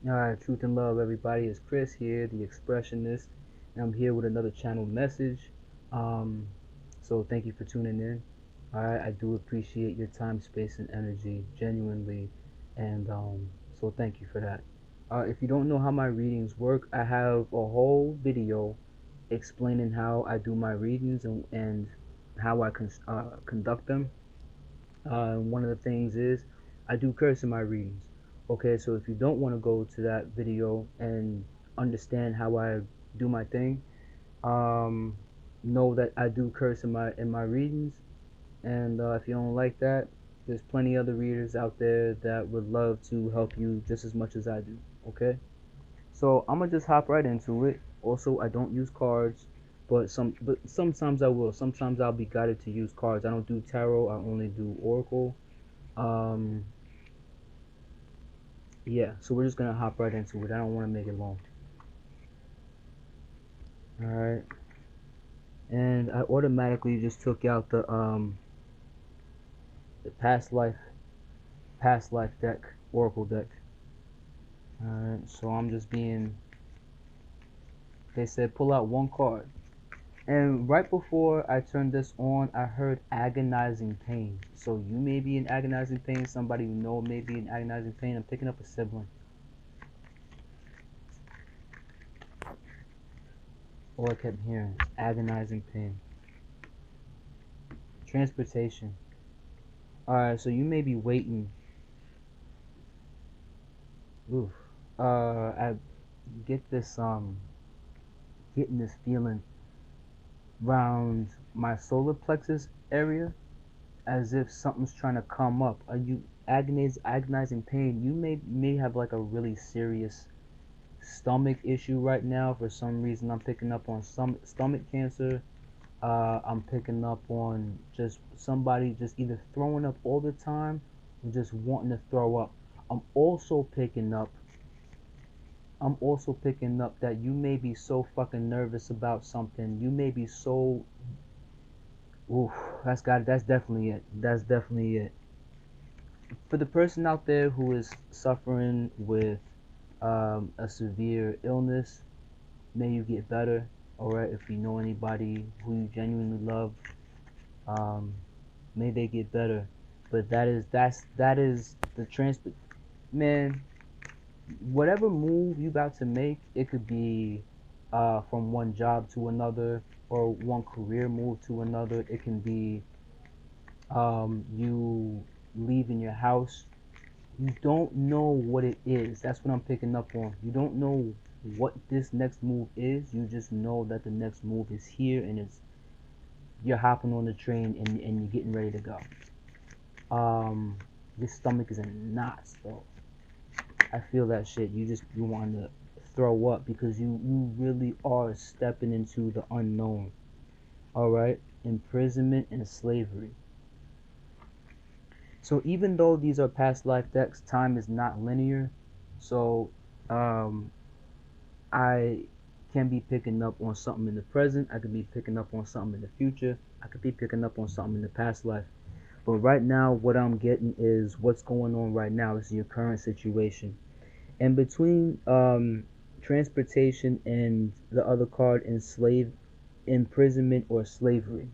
Alright, truth and love, everybody. It's Chris here, the Expressionist, and I'm here with another channel message. Um, so thank you for tuning in. Alright, I do appreciate your time, space, and energy, genuinely, and so thank you for that. If you don't know how my readings work, I have a whole video explaining how I do my readings and how I conduct them. One of the things is I do curse in my readings. Okay, so if you don't want to go to that video and understand how I do my thing, um, know that I do curse in my readings. And if you don't like that, there's plenty other readers out there that would love to help you just as much as I do. Okay, so I'm gonna just hop right into it. Also, I don't use cards, but sometimes I will. Sometimes I'll be guided to use cards. I don't do tarot. I only do oracle. Um, yeah, so we're just gonna hop right into it. I don't want to make it long. All right, and I automatically just took out the past life deck, oracle deck. All right, so I'm just being. They said pull out one card, and right before I turned this on, I heard agonizing pain. So you may be in agonizing pain. Somebody you know may be in agonizing pain. I'm picking up a sibling. All I kept hearing is agonizing pain. Transportation. Alright, so you may be waiting. Oof. I get this getting this feeling around my solar plexus area as if something's trying to come up. Are you agonizing pain? You may have like a really serious stomach issue right now. For some reason, I'm picking up on some stomach cancer. I'm picking up on just somebody just either throwing up all the time or just wanting to throw up. I'm also picking up that you may be so fucking nervous about something. You may be so oof, that's definitely it. That's definitely it. For the person out there who is suffering with a severe illness, may you get better. Alright, if you know anybody who you genuinely love, um, may they get better. But that is the transport, man. Whatever move you about to make, it could be from one job to another or one career move to another. It can be you leaving your house. You don't know what it is. That's what I'm picking up on. You don't know what this next move is. You just know that the next move is here and it's you're hopping on the train and you're getting ready to go. Your stomach is in knots though. I feel that shit. You want to throw up because you really are stepping into the unknown. All right, imprisonment and slavery. So even though these are past life decks, time is not linear. So um, I can be picking up on something in the present. I could be picking up on something in the future. I could be picking up on something in the past life. But right now, what I'm getting is what's going on right now. This is your current situation. And between transportation and the other card, imprisonment or slavery,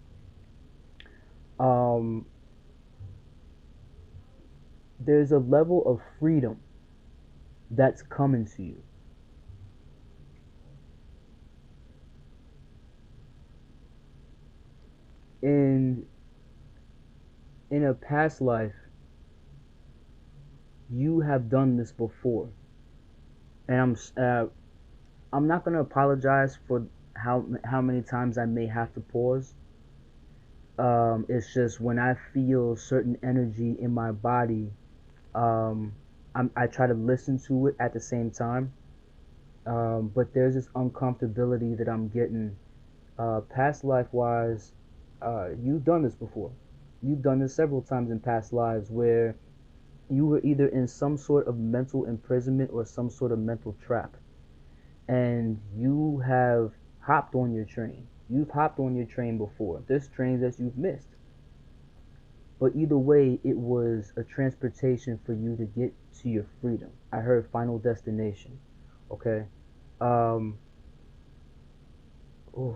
um, there's a level of freedom that's coming to you. And in a past life, you have done this before. And I'm not gonna apologize for how many times I may have to pause. It's just when I feel certain energy in my body, um, I try to listen to it at the same time. But there's this uncomfortability that I'm getting. Past life wise, you've done this before. You've done this several times in past lives where you were either in some sort of mental imprisonment or some sort of mental trap. And you have hopped on your train. You've hopped on your train before. There's trains that you've missed. But either way, it was a transportation for you to get to your freedom. I heard Final Destination. Okay. Um. Ooh,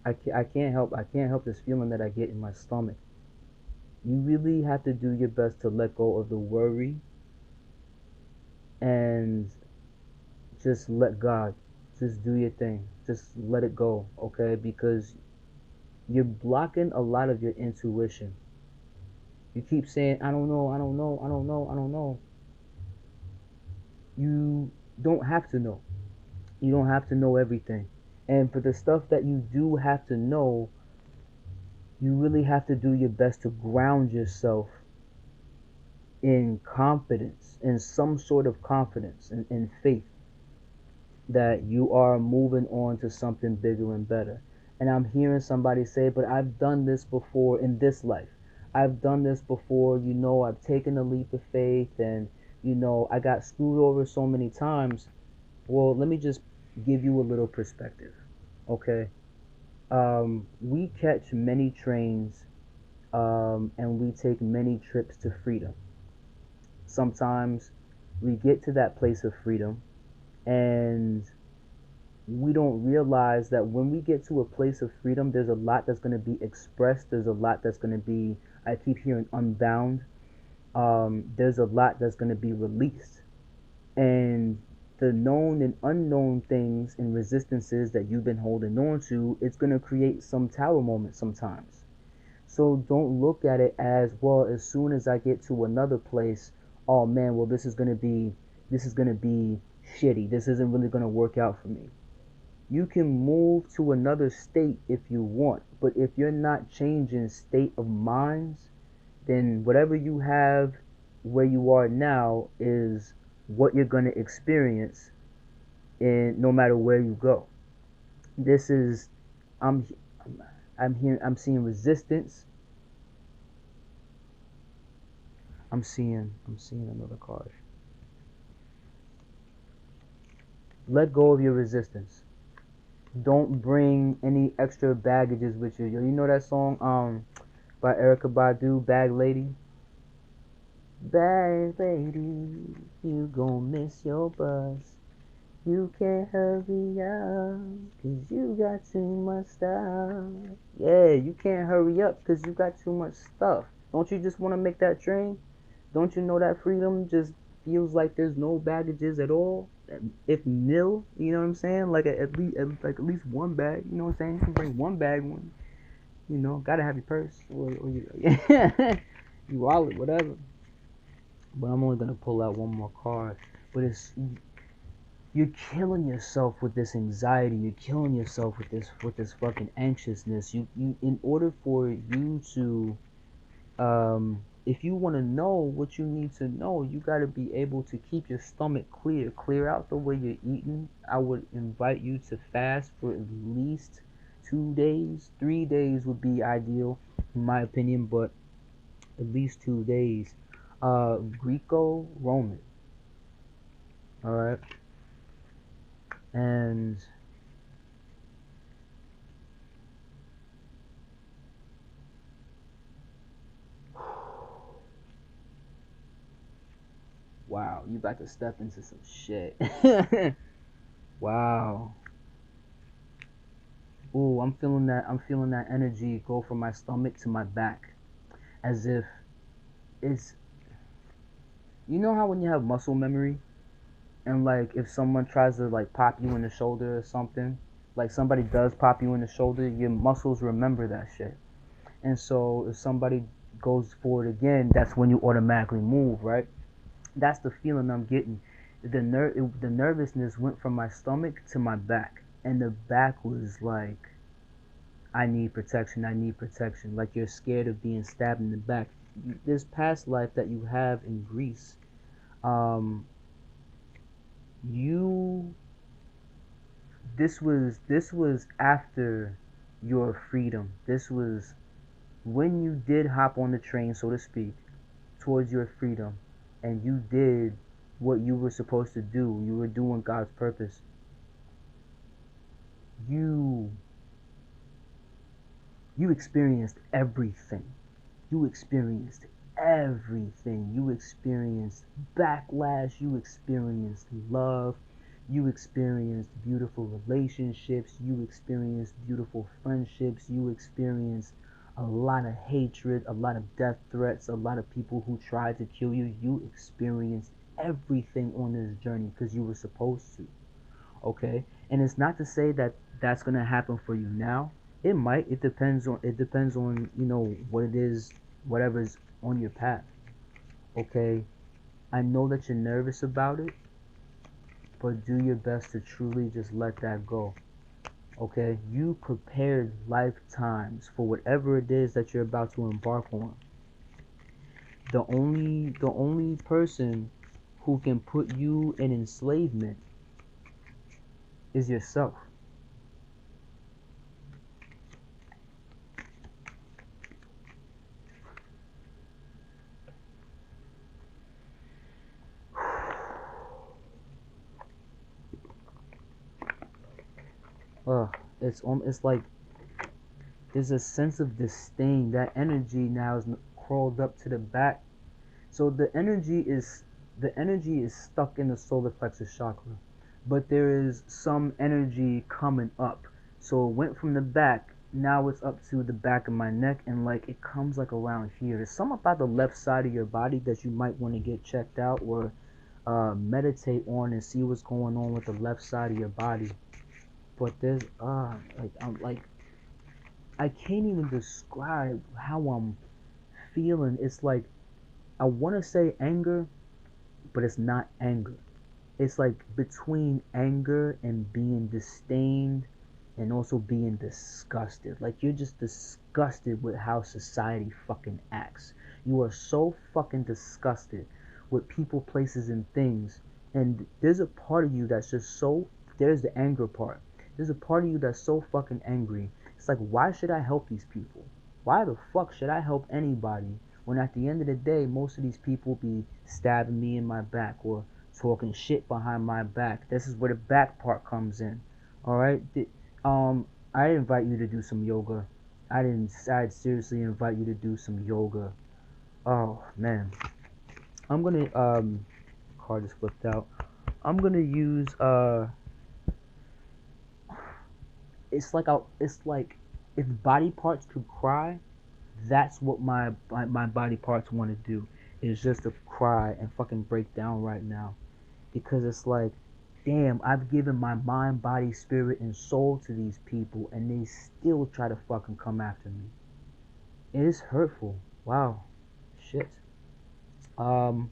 I can't help this feeling that I get in my stomach. You really have to do your best to let go of the worry and just let God. Just do your thing. Just let it go, okay? Because you're blocking a lot of your intuition. You keep saying, I don't know, I don't know, I don't know, I don't know. You don't have to know. You don't have to know everything. And for the stuff that you do have to know, you really have to do your best to ground yourself in confidence, in some sort of confidence and in faith that you are moving on to something bigger and better. And I'm hearing somebody say, but I've done this before in this life. I've done this before, I've taken a leap of faith and, I got screwed over so many times. Well, let me just give you a little perspective, okay? We catch many trains and we take many trips to freedom. Sometimes we get to that place of freedom and we don't realize that when we get to a place of freedom, there's a lot that's going to be expressed. There's a lot that's going to be, I keep hearing unbound. There's a lot that's going to be released. And the known and unknown things and resistances that you've been holding on to, it's going to create some tower moments sometimes. So don't look at it as, well, as soon as I get to another place, oh man, well, this is going to be shitty. This isn't really going to work out for me. You can move to another state if you want, but if you're not changing state of minds, then whatever you have where you are now is what you're going to experience in no matter where you go. This is I'm I'm seeing resistance. I'm seeing another card. Let go of your resistance. Don't bring any extra baggages with you. Yo, you know that song by Erica Badu, Bag Lady? Bag lady, you gon' miss your bus. You can't hurry up, cause you got too much stuff. Yeah, you can't hurry up, cause you got too much stuff. Don't you just want to make that train? Don't you know that freedom just feels like there's no baggages at all? If nil, you know what I'm saying? Like at least one bag, you know what I'm saying? You can bring one bag, gotta have your purse or your wallet, whatever. But I'm only gonna pull out one more card. But you're killing yourself with this anxiety. You're killing yourself with this fucking anxiousness. You in order for you to if you want to know what you need to know, you got to be able to keep your stomach clear out the way you're eating. I would invite you to fast for at least 2 days. 3 days would be ideal in my opinion, but at least 2 days. Greco-Roman. All right. And wow, you about to step into some shit. Wow. Ooh, I'm feeling that. I'm feeling that energy go from my stomach to my back, as if it's. You know how when you have muscle memory, and like if someone tries to like pop you in the shoulder or something, like somebody does pop you in the shoulder, your muscles remember that shit. And so if somebody goes forward again, that's when you automatically move, right? That's the feeling I'm getting. The nervousness went from my stomach to my back, and the back was like, I need protection. I need protection. Like you're scared of being stabbed in the back. This past life that you have in Greece, um, you this was after your freedom. This was when you did hop on the train, so to speak, towards your freedom, and you did what you were supposed to do. You were doing God's purpose. You you experienced everything. You experienced everything. You experienced backlash, you experienced love, you experienced beautiful relationships, you experienced beautiful friendships, you experienced a lot of hatred, a lot of death threats, a lot of people who tried to kill you. You experienced everything on this journey because you were supposed to. Okay, and it's not to say that that's gonna happen for you now. It might. It depends on what it is, whatever's on your path. Okay, I know that you're nervous about it, but do your best to truly just let that go. Okay, you prepared lifetimes for whatever it is that you're about to embark on. The only person who can put you in enslavement is yourself. It's like there's a sense of disdain. That energy now is crawled up to the back. So the energy is stuck in the solar plexus chakra, but there is some energy coming up. So it went from the back. Now it's up to the back of my neck, and like it comes like around here. There's something about the left side of your body that you might want to get checked out or meditate on and see what's going on with the left side of your body. But there's I can't even describe how I'm feeling. It's like I want to say anger, but it's not anger. It's like between anger and being disdained and also being disgusted. Like you're just disgusted with how society fucking acts. You are so fucking disgusted with people, places, and things. And there's a part of you that's just so. There's the anger part. There's a part of you that's so fucking angry. It's like, why should I help these people? Why the fuck should I help anybody when at the end of the day, most of these people be stabbing me in my back or talking shit behind my back? This is where the back part comes in. All right. Um, I invite you to do some yoga. I didn't. I'd seriously invite you to do some yoga. Oh man, I'm gonna card is flipped out. I'm gonna use it's like if body parts could cry, that's what my body parts want to do. Is just to cry and fucking break down right now because it's like, damn, I've given my mind, body, spirit, and soul to these people, and they still try to fucking come after me. It is hurtful. Wow, shit. Um,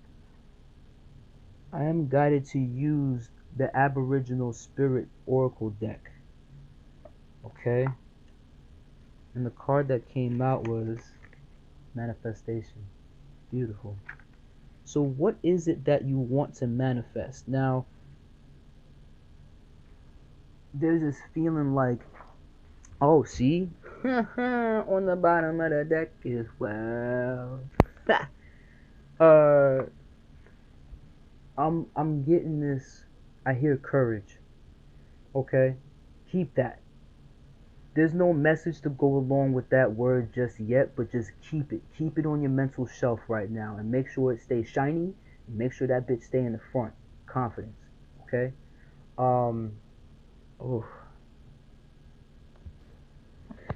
I am guided to use the Aboriginal Spirit Oracle deck. Okay, and the card that came out was Manifestation. Beautiful. So, what is it that you want to manifest? Now, there's this feeling like, oh, see, on the bottom of the deck is well. uh, I'm getting this. I hear courage. Okay, keep that. There's no message to go along with that word just yet, but just keep it. Keep it on your mental shelf right now, and make sure it stays shiny. And make sure that bitch stay in the front. Confidence. Okay. Um. Oh,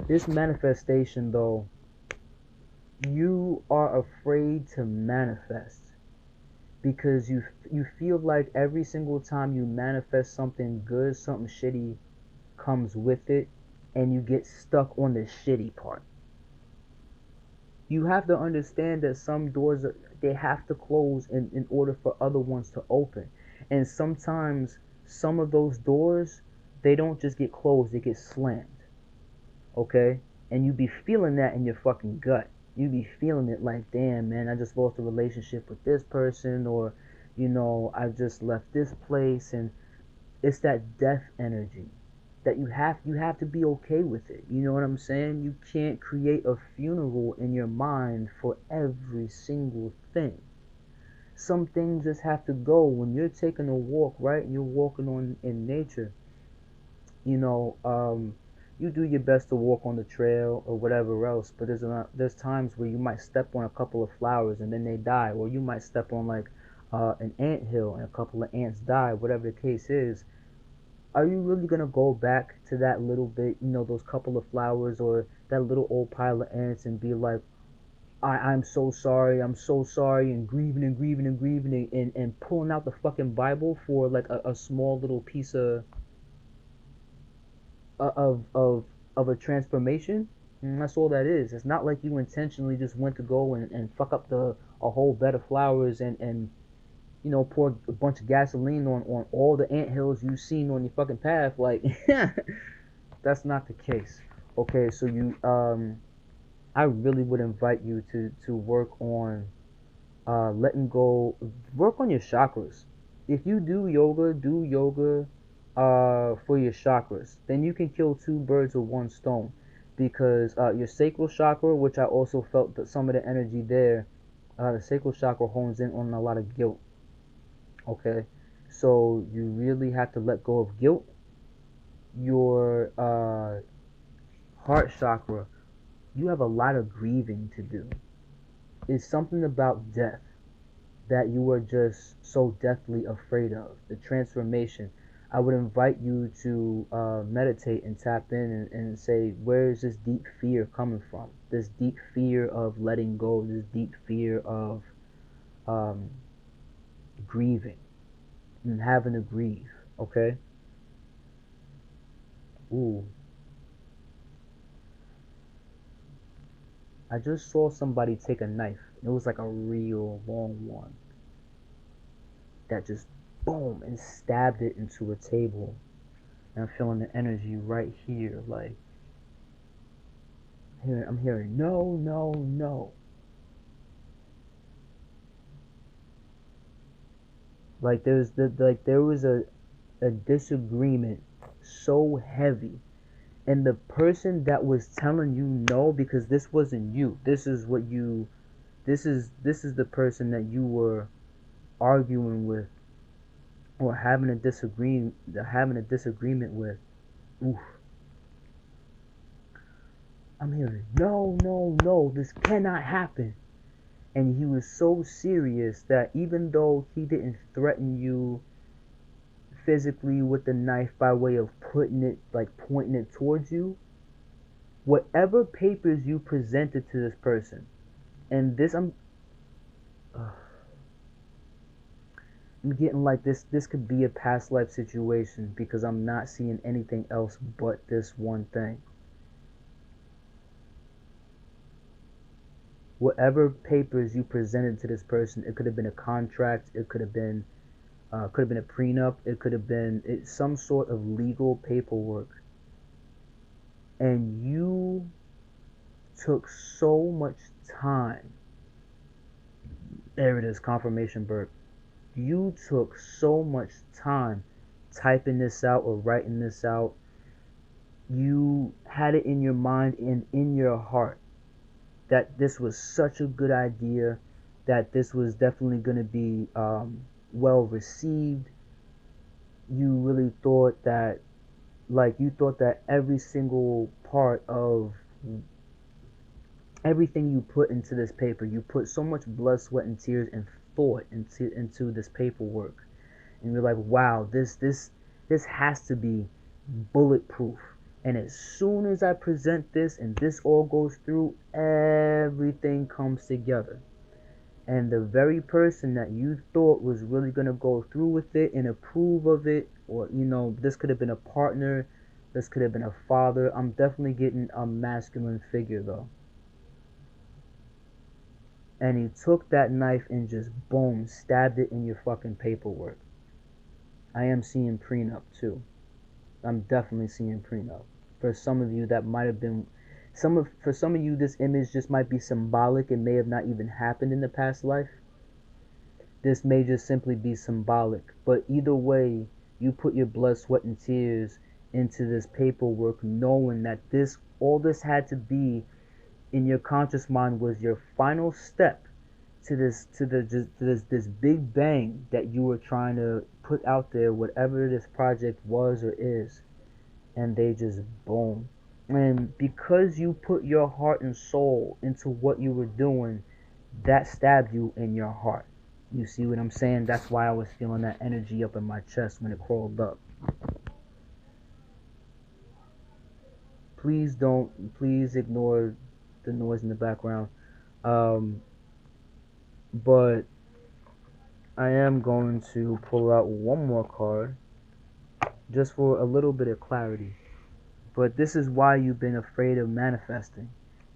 this manifestation though, you are afraid to manifest because you feel like every single time you manifest something good, something shitty comes with it, and you get stuck on the shitty part. You have to understand that some doors they have to close in order for other ones to open, and sometimes some of those doors they don't just get closed, they get slammed. Okay, and you be feeling that in your fucking gut. You be feeling it like, damn man, I just lost a relationship with this person, or I just left this place, and it's that death energy that you have to be okay with it. You know what I'm saying? You can't create a funeral in your mind for every single thing. Some things just have to go. When you're taking a walk, right, and you're walking on in nature, you know, you do your best to walk on the trail or whatever else, but there's times where you might step on a couple of flowers and then they die, or you might step on like an ant hill and a couple of ants die, whatever the case is. Are you really gonna go back to that little bit, those couple of flowers or that little old pile of ants and be like, I'm so sorry, and grieving and grieving and grieving and pulling out the fucking Bible for like a small little piece of of of a transformation? And that's all that is. It's not like you intentionally just went to go and fuck up a whole bed of flowers and pour a bunch of gasoline on all the anthills you've seen on your fucking path. Like, that's not the case. Okay, so I really would invite you to work on letting go, work on your chakras. If you do yoga for your chakras. Then you can kill two birds with one stone, because your sacral chakra, which I also felt that some of the energy there, the sacral chakra hones in on a lot of guilt. Okay, so you really have to let go of guilt. Your heart chakra, you have a lot of grieving to do. It's something about death that you are just so deathly afraid of. The transformation. I would invite you to meditate and tap in and say, where is this deep fear coming from? This deep fear of letting go, this deep fear of um, grieving and having to grieve. Okay? Ooh. I just saw somebody take a knife. It was like a real long one that just boom and stabbed it into a table. And I'm feeling the energy right here. Like, I'm hearing no, no, no. Like there was a disagreement so heavy, and the person that was telling you no, because this wasn't you. This is the person that you were arguing with or having a disagreement with. Oof. I'm hearing no, no, no. This cannot happen. And he was so serious that even though he didn't threaten you physically with the knife by way of putting it, like pointing it towards you, whatever papers you presented to this person, and this I'm getting like this could be a past life situation, because I'm not seeing anything else but this one thing. Whatever papers you presented to this person, it could have been a contract, it could have been a prenup, it could have been some sort of legal paperwork, and you took so much time. There it is, confirmation burp. You took so much time typing this out or writing this out. You had it in your mind and in your heart that this was such a good idea, that this was definitely going to be well received. You really thought that, every single part of everything you put into this paper, you put so much blood, sweat, and tears and thought into this paperwork, and you're like, wow, this has to be bulletproof. And as soon as I present this and this all goes through, everything comes together. And the very person that you thought was really going to go through with it and approve of it, or this could have been a partner, this could have been a father. I'm definitely getting a masculine figure though. And he took that knife and just boom, stabbed it in your fucking paperwork. I am seeing prenup too. I'm definitely seeing prenup. For some of you, that might have been for some of you, this image just might be symbolic. It may have not even happened in the past life. This may just simply be symbolic. But either way, you put your blood, sweat, and tears into this paperwork, knowing that all this had to be in your conscious mind was your final step to this big bang that you were trying to put out there, whatever this project was or is. And they just boom, And because you put your heart and soul into what you were doing, that stabbed you in your heart. You see what I'm saying? That's why I was feeling that energy up in my chest when it crawled up. Please ignore the noise in the background. Um, but I am going to pull out one more card just for a little bit of clarity. But this is why you've been afraid of manifesting.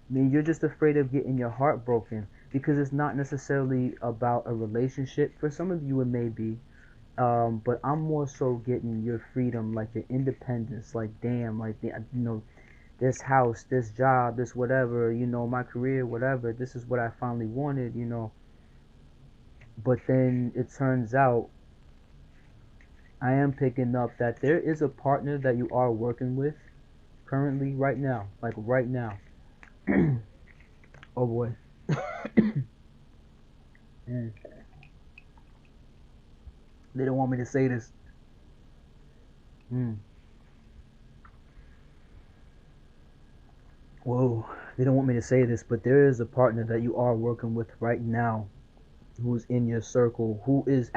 I mean, you're just afraid of getting your heart broken because it's not necessarily about a relationship. For some of you, it may be. But I'm more so getting your freedom, like your independence. Like, damn, like, this house, this job, this whatever, my career, whatever. This is what I finally wanted. But then it turns out I am picking up that there is a partner that you are working with currently, right now. Like, right now. Oh boy. Mm. They don't want me to say this. Mm. Whoa. They don't want me to say this, but there is a partner that you are working with right now who's in your circle who's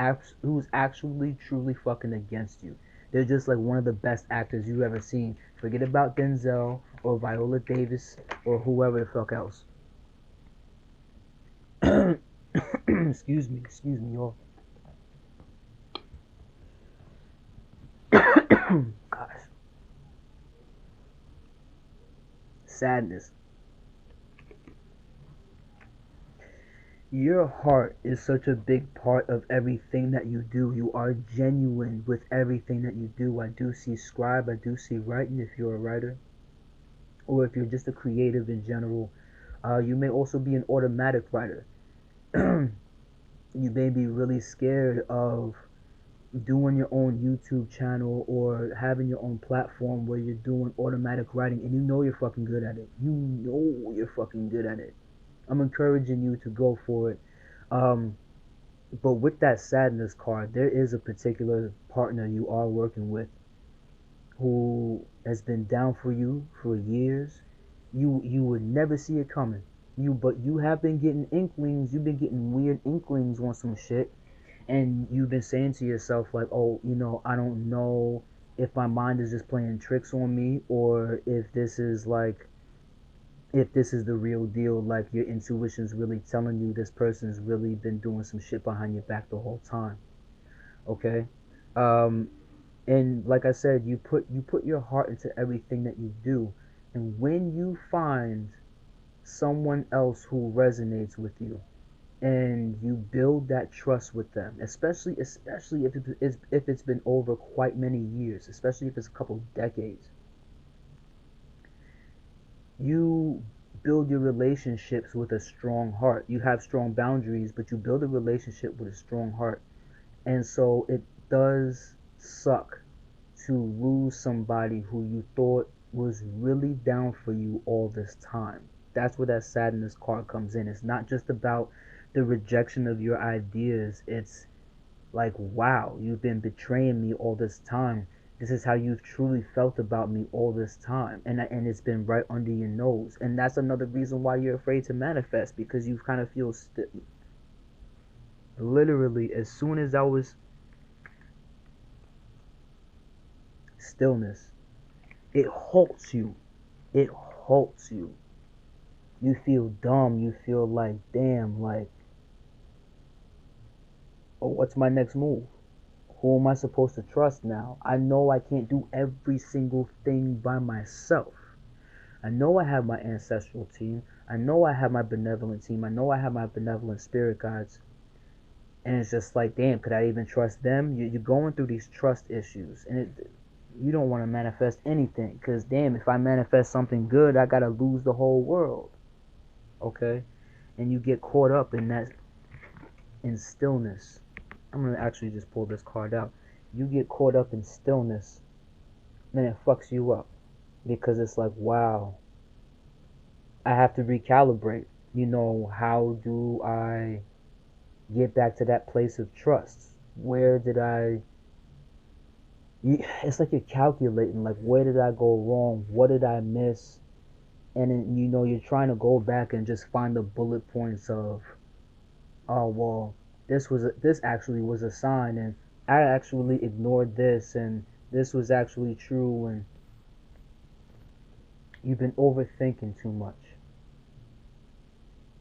actually truly fucking against you. They're just like one of the best actors you've ever seen. Forget about Denzel or Viola Davis or whoever the fuck else. excuse me, y'all. Gosh, sadness. Your heart is such a big part of everything that you do. You are genuine with everything that you do. I do see scribe, I do see writing if you're a writer, or if you're just a creative in general. You may also be an automatic writer. You may be really scared of doing your own YouTube channel or having your own platform where you're doing automatic writing and you know you're fucking good at it. You know you're fucking good at it. I'm encouraging you to go for it. Um, but with that sadness card, there is a particular partner you are working with who has been down for you for years. You would never see it coming. But you have been getting inklings. You've been getting weird inklings on some shit, and you've been saying to yourself like, oh, I don't know if my mind is just playing tricks on me or if this is the real deal, like your intuition's really telling you this person's really been doing some shit behind your back the whole time. Okay. um and like I said, you put your heart into everything that you do, and when you find someone else who resonates with you and you build that trust with them, especially if it's been over quite many years, especially if it's a couple decades, you build your relationships with a strong heart. You have strong boundaries, but you build a relationship with a strong heart. And so it does suck to lose somebody who you thought was really down for you all this time. That's where that sadness card comes in. It's not just about the rejection of your ideas. It's like, wow, you've been betraying me all this time. This is how you've truly felt about me all this time. And it's been right under your nose. And that's another reason why you're afraid to manifest, because you kind of feel literally, as soon as I was stillness, it halts you. It halts you. You feel dumb. You feel like, damn, like, oh, what's my next move? Who am I supposed to trust now? I know I can't do every single thing by myself. I know I have my ancestral team. I know I have my benevolent team. I know I have my benevolent spirit guides. And it's just like, damn, could I even trust them? You're going through these trust issues. And you don't want to manifest anything. Because, damn, if I manifest something good, I got to lose the whole world. Okay? And you get caught up in that, in stillness. I'm going to actually just pull this card out. You get caught up in stillness, then it fucks you up. Because it's like, wow, I have to recalibrate. How do I get back to that place of trust? Where did I, it's like you're calculating, like, where did I go wrong? What did I miss? And then, you're trying to go back and just find the bullet points of, oh well, this actually was a sign, and I actually ignored this, and this was actually true, and you've been overthinking too much.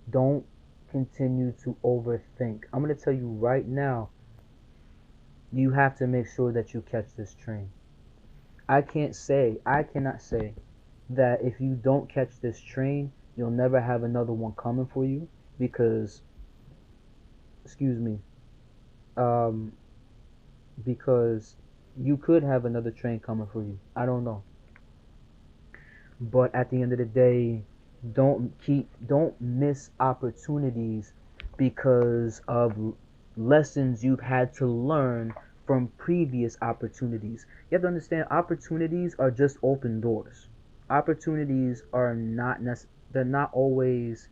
Don't continue to overthink. I'm going to tell you right now, you have to make sure that you catch this train. I cannot say that if you don't catch this train, you'll never have another one coming for you, because, excuse me, um, because you could have another train coming for you. I don't know. But at the end of the day, don't miss opportunities because of lessons you've had to learn from previous opportunities. You have to understand, opportunities are just open doors. Opportunities are not they're not always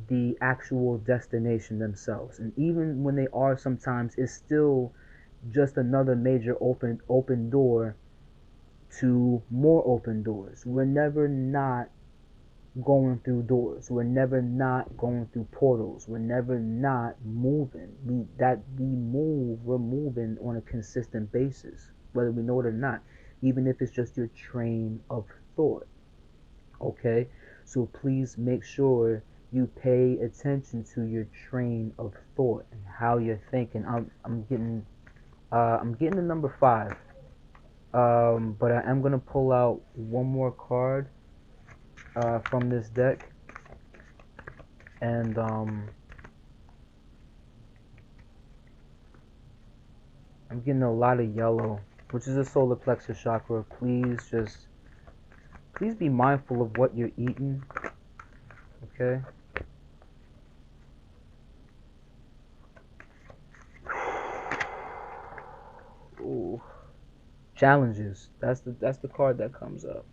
the actual destination themselves. And even when they are, sometimes it's still just another major open door to more open doors. We're never not going through doors. We're never not going through portals. We're never not moving. We're moving on a consistent basis, whether we know it or not, even if it's just your train of thought. Okay? So please make sure you pay attention to your train of thought and how you're thinking. I'm getting the number 5. But I am gonna pull out one more card from this deck, and I'm getting a lot of yellow, which is a solar plexus chakra. Please be mindful of what you're eating. Okay. Ooh. Challenges. That's the card that comes up.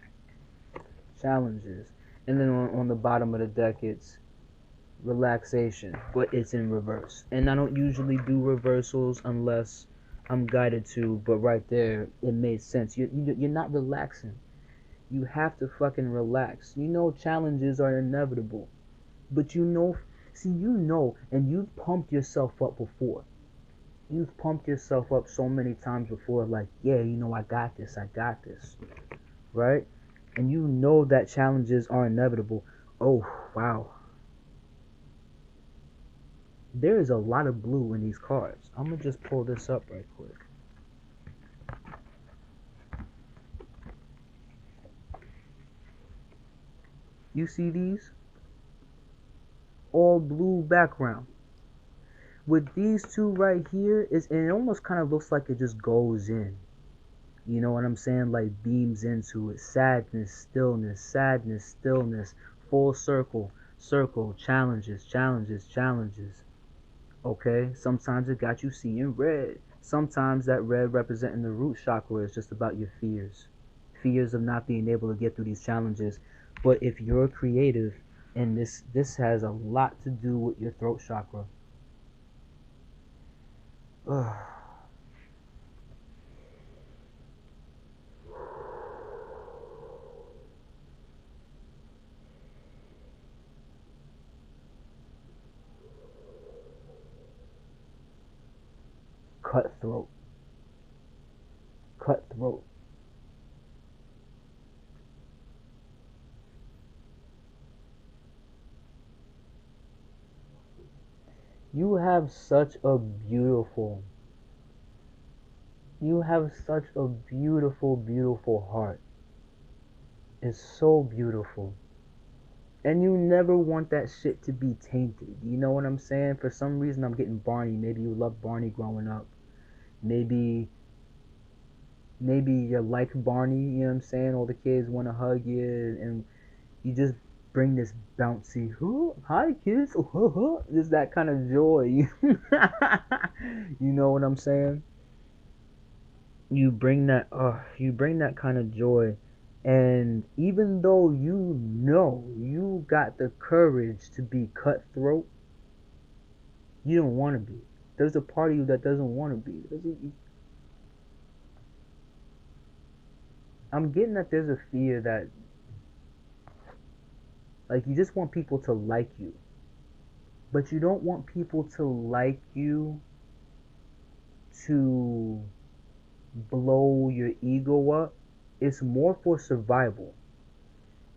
Challenges. And then on the bottom of the deck, it's relaxation, but it's in reverse. And I don't usually do reversals unless I'm guided to, but right there, it made sense. You're not relaxing. You have to fucking relax. Challenges are inevitable, but and you've pumped yourself up before. You've pumped yourself up so many times before, like, yeah, I got this, right? And you know that challenges are inevitable. Oh, wow. There is a lot of blue in these cards. I'm going to just pull this up right quick. You see these? All blue background. With these two right here, and it almost kind of looks like it just goes in. You know what I'm saying? Like beams into it. Sadness, stillness, full circle, challenges. Okay? Sometimes it got you seeing red. Sometimes that red representing the root chakra is just about your fears. Fears of not being able to get through these challenges. But if you're creative, and this has a lot to do with your throat chakra. Ugh. Cutthroat. You have such a beautiful beautiful heart. It's so beautiful. And you never want that shit to be tainted. You know what I'm saying? For some reason, I'm getting Barney. Maybe you loved Barney growing up. Maybe you like Barney. You know what I'm saying? All the kids want to hug you, and you just bring this bouncy, hi kids, just that kind of joy. You know what I'm saying? You bring that kind of joy, and even though you got the courage to be cutthroat, you don't want to be. There's a part of you that doesn't want to be. I'm getting that there's a fear that, like, you just want people to like you, but you don't want people to like you to blow your ego up. It's more for survival.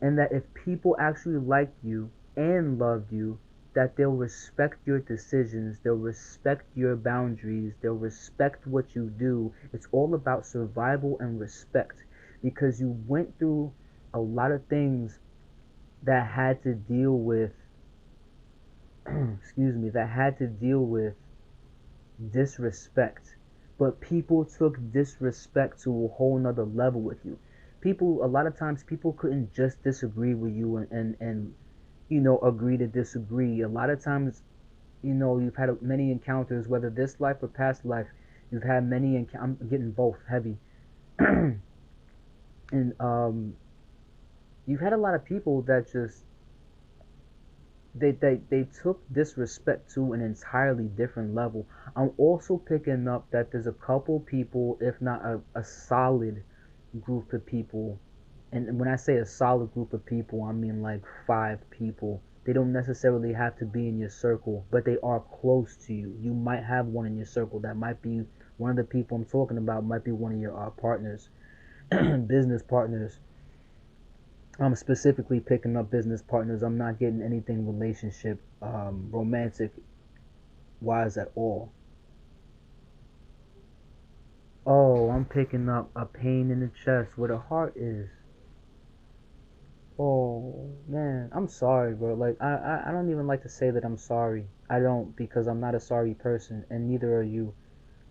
And that if people actually like you and loved you, that they'll respect your decisions, they'll respect your boundaries, they'll respect what you do. It's all about survival and respect, because you went through a lot of things that had to deal with excuse me, that had to deal with disrespect. But people took disrespect to a whole nother level with you. People, a lot of times, people couldn't just disagree with you and agree to disagree. A lot of times, you've had many encounters, whether this life or past life, you've had many, I'm getting both heavy. And you've had a lot of people that just, they took disrespect to an entirely different level. I'm also picking up that there's a couple people, if not a solid group of people, and when I say a solid group of people, I mean like 5 people. They don't necessarily have to be in your circle, but they are close to you. You might have one in your circle that might be one of the people I'm talking about, might be one of your partners, business partners. I'm specifically picking up business partners. I'm not getting anything relationship, romantic wise at all. Oh, I'm picking up a pain in the chest where the heart is. Oh man, I'm sorry, bro. Like I don't even like to say that I'm sorry. I don't, because I'm not a sorry person, and neither are you.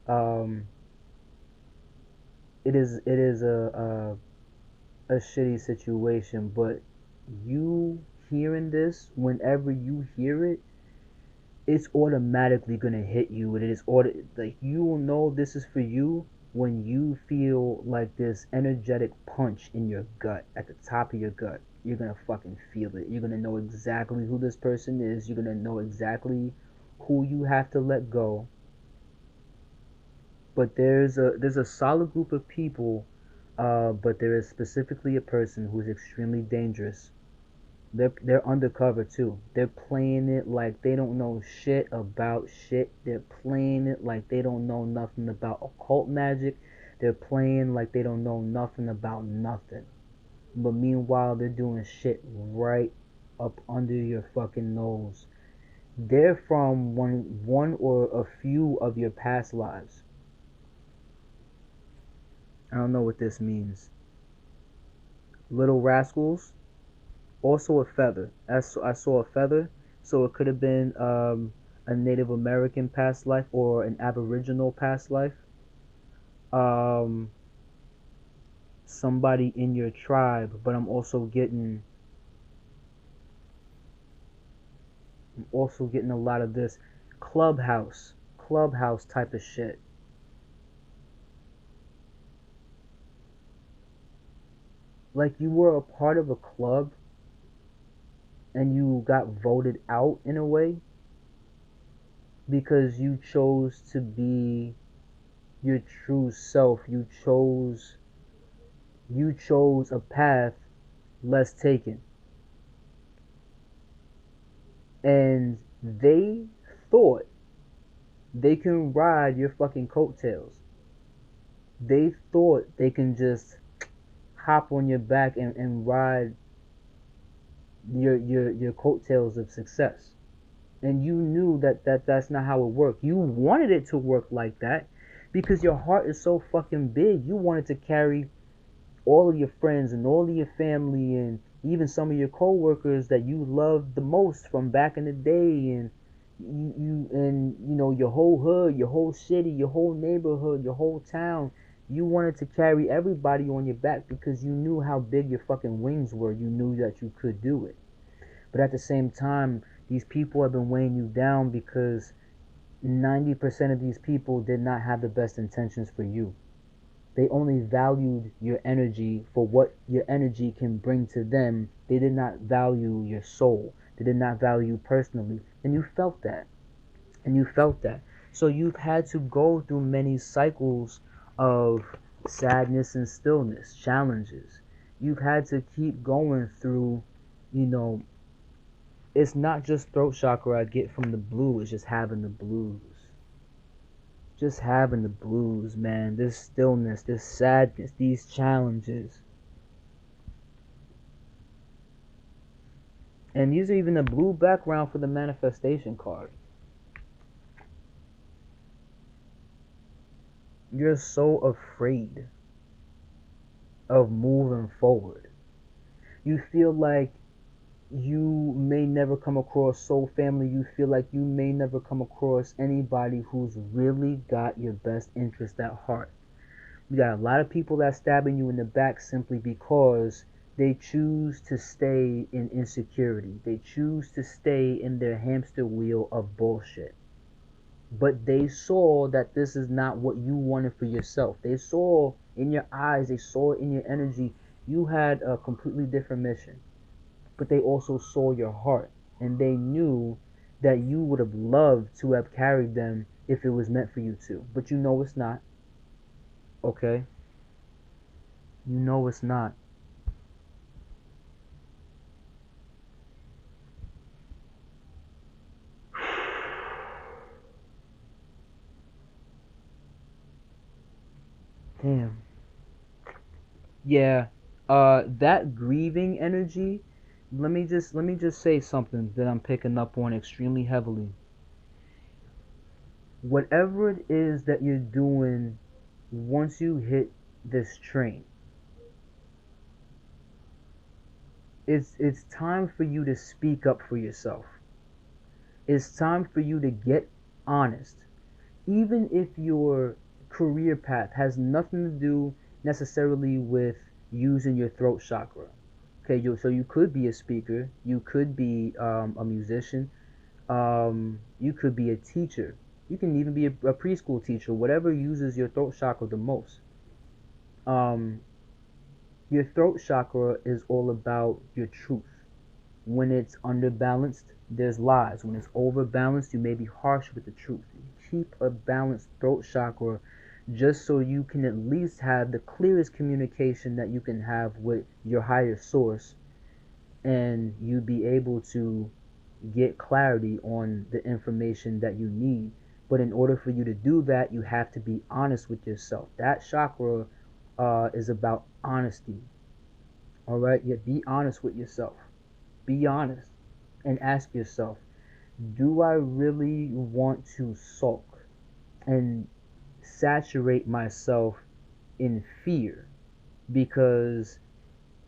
Um, it is a shitty situation, but you hearing this, whenever you hear it, it's automatically gonna hit you. It is like you will know this is for you when you feel like this energetic punch in your gut, at the top of your gut. You're gonna fucking feel it. You're gonna know exactly who this person is. You're gonna know exactly who you have to let go. But there's a solid group of people, but there is specifically a person who's extremely dangerous. They're undercover too. They're playing it like they don't know shit about shit. They're playing it like they don't know nothing about occult magic. They're playing like they don't know nothing about nothing. But meanwhile, they're doing shit right up under your fucking nose. They're from one or a few of your past lives. I don't know what this means. Little rascals. Also a feather. I saw a feather, so it could have been a Native American past life or an Aboriginal past life. Um, Somebody in your tribe, but I'm also getting a lot of this clubhouse type of shit. Like you were a part of a club and you got voted out in a way because you chose to be your true self. You chose a path less taken, and they thought they can ride your fucking coattails. They thought they can just hop on your back and ride your coattails of success. And you knew that's not how it worked. You wanted it to work like that because your heart is so fucking big. You wanted to carry all of your friends and all of your family and even some of your coworkers that you loved the most from back in the day, and your whole hood, your whole city, your whole neighborhood, your whole town. You wanted to carry everybody on your back because you knew how big your fucking wings were. You knew that you could do it. But at the same time, these people have been weighing you down because 90% of these people did not have the best intentions for you. They only valued your energy for what your energy can bring to them. They did not value your soul. They did not value you personally. And you felt that. And you felt that. So you've had to go through many cycles of sadness and stillness, challenges. You've had to keep going through, you know, it's not just throat chakra I get from the blue, it's just having the blues. Just having the blues, man. This stillness, this sadness, these challenges. And these are even the blue background for the manifestation card. You're so afraid of moving forward. You feel like you may never come across soul family. You feel like you may never come across anybody who's really got your best interest at heart. You got a lot of people that stabbing you in the back simply because they choose to stay in insecurity. They choose to stay in their hamster wheel of bullshit. But they saw that this is not what you wanted for yourself. They saw in your eyes, they saw in your energy, you had a completely different mission. But they also saw your heart, and they knew that you would have loved to have carried them if it was meant for you to. But you know it's not. Okay? You know it's not. Damn. Yeah. That grieving energy, let me just say something that I'm picking up on extremely heavily. Whatever it is that you're doing once you hit this train, it's time for you to speak up for yourself. It's time for you to get honest. Even if your career path has nothing to do necessarily with using your throat chakra. Okay, so you could be a speaker, you could be a musician, you could be a teacher, you can even be a preschool teacher, whatever uses your throat chakra the most. Um, your throat chakra is all about your truth. When it's underbalanced, there's lies. When it's overbalanced, you may be harsh with the truth. You keep a balanced throat chakra just so you can at least have the clearest communication that you can have with your higher source, and you be able to get clarity on the information that you need. But in order for you to do that, you have to be honest with yourself. That chakra is about honesty. All right, yeah, be honest with yourself. Be honest and ask yourself, do I really want to sulk and saturate myself in fear because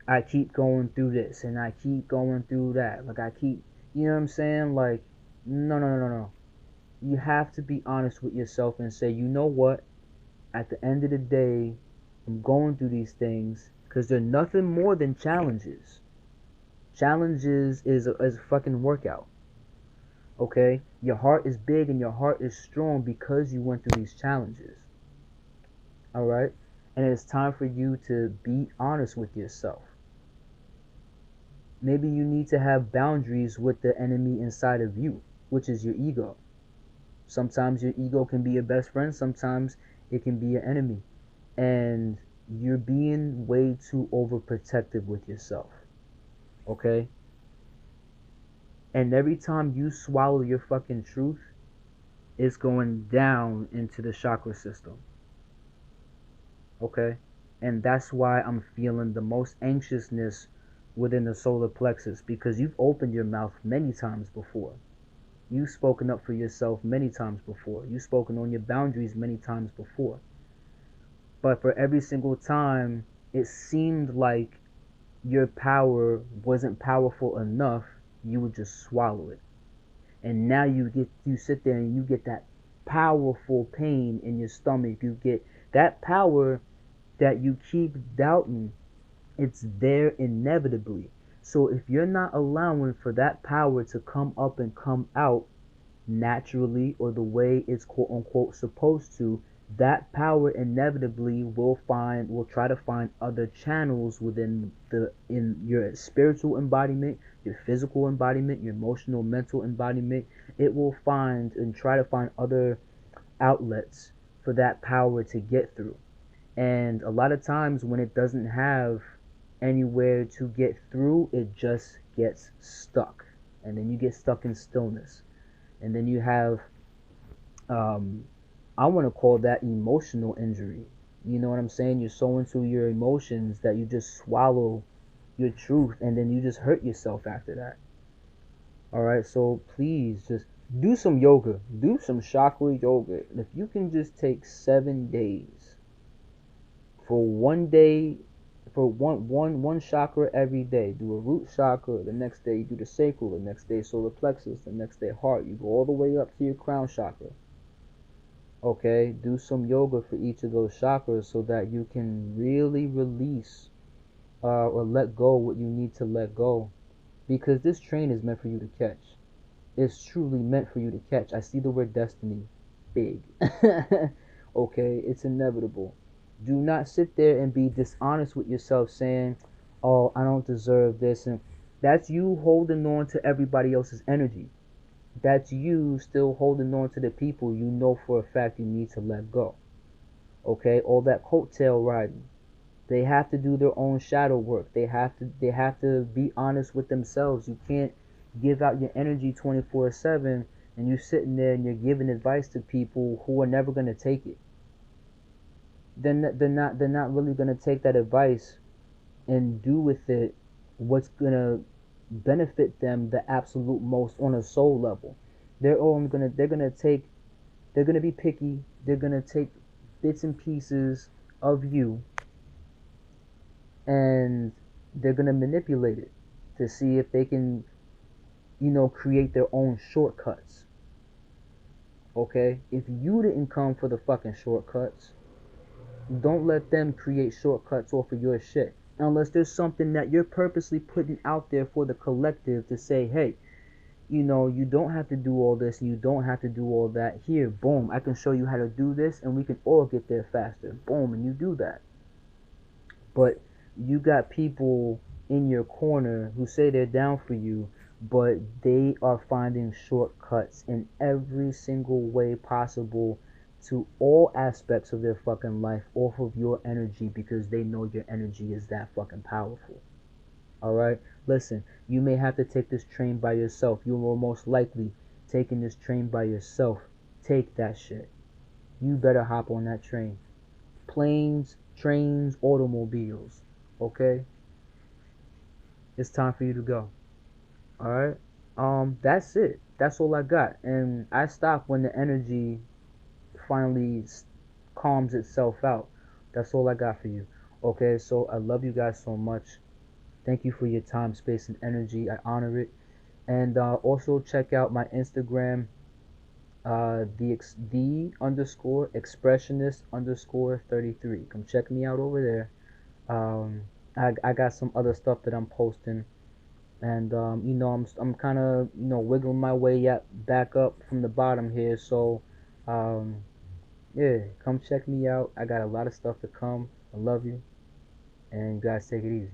I keep going through this and I keep going through that? Like, I keep, you know what I'm saying? Like, no, no, no, no, no. You have to be honest with yourself and say, you know what? At the end of the day, I'm going through these things because they're nothing more than challenges. Challenges is a fucking workout. Okay? Your heart is big and your heart is strong because you went through these challenges. Alright? And it's time for you to be honest with yourself. Maybe you need to have boundaries with the enemy inside of you, which is your ego. Sometimes your ego can be your best friend, sometimes it can be your enemy. And you're being way too overprotective with yourself. Okay? And every time you swallow your fucking truth, it's going down into the chakra system. Okay? And that's why I'm feeling the most anxiousness within the solar plexus, because you've opened your mouth many times before. You've spoken up for yourself many times before. You've spoken on your boundaries many times before. But for every single time, it seemed like your power wasn't powerful enough, you would just swallow it. And now you sit there and you get that powerful pain in your stomach. You get that power that you keep doubting. It's there inevitably. So if you're not allowing for that power to come up and come out naturally, or the way it's quote unquote supposed to, that power inevitably will try to find other channels in your spiritual embodiment, your physical embodiment, your emotional mental embodiment. It will find and try to find other outlets for that power to get through. And a lot of times when it doesn't have anywhere to get through, it just gets stuck. And then you get stuck in stillness. And then you have, um, I want to call that emotional injury. You know what I'm saying? You're so into your emotions that you just swallow your truth and then you just hurt yourself after that. All right, so please just do some yoga, do some chakra yoga. And if you can just take 7 days for one day, for one chakra every day, do a root chakra. The next day you do the sacral. The next day solar plexus. The next day heart. You go all the way up to your crown chakra. Okay, do some yoga for each of those chakras so that you can really release or let go what you need to let go, because this train is meant for you to catch. It's truly meant for you to catch. I see the word destiny big. Okay, it's inevitable. Do not sit there and be dishonest with yourself saying, oh, I don't deserve this. And that's you holding on to everybody else's energy. That's you still holding on to the people you know for a fact you need to let go. Okay, all that coattail riding. They have to do their own shadow work. They have to be honest with themselves. You can't give out your energy 24/7 and you're sitting there and you're giving advice to people who are never going to take it. They're not really going to take that advice and do with it what's going to benefit them the absolute most on a soul level. They're going to be picky. They're going to take bits and pieces of you and they're going to manipulate it to see if they can, create their own shortcuts. Okay? If you didn't come for the fucking shortcuts, don't let them create shortcuts off of your shit. Unless there's something that you're purposely putting out there for the collective to say, hey, you don't have to do all this and you don't have to do all that. Here, boom, I can show you how to do this and we can all get there faster. Boom, and you do that. But you got people in your corner who say they're down for you, but they are finding shortcuts in every single way possible to all aspects of their fucking life off of your energy because they know your energy is that fucking powerful. Alright? Listen, you may have to take this train by yourself. You will most likely taking this train by yourself. Take that shit. You better hop on that train. Planes, trains, automobiles. Okay? It's time for you to go. Alright? That's it. That's all I got. And I stop when the energy finally calms itself out. That's all I got for you. Okay, so I love you guys so much. Thank you for your time, space, and energy. I honor it. And also check out my Instagram, the underscore expressionist underscore 33. Come check me out over there. I got some other stuff that I'm posting, and I'm kind of wiggling my way back up from the bottom here. So yeah, come check me out. I got a lot of stuff to come. I love you, and you guys take it easy.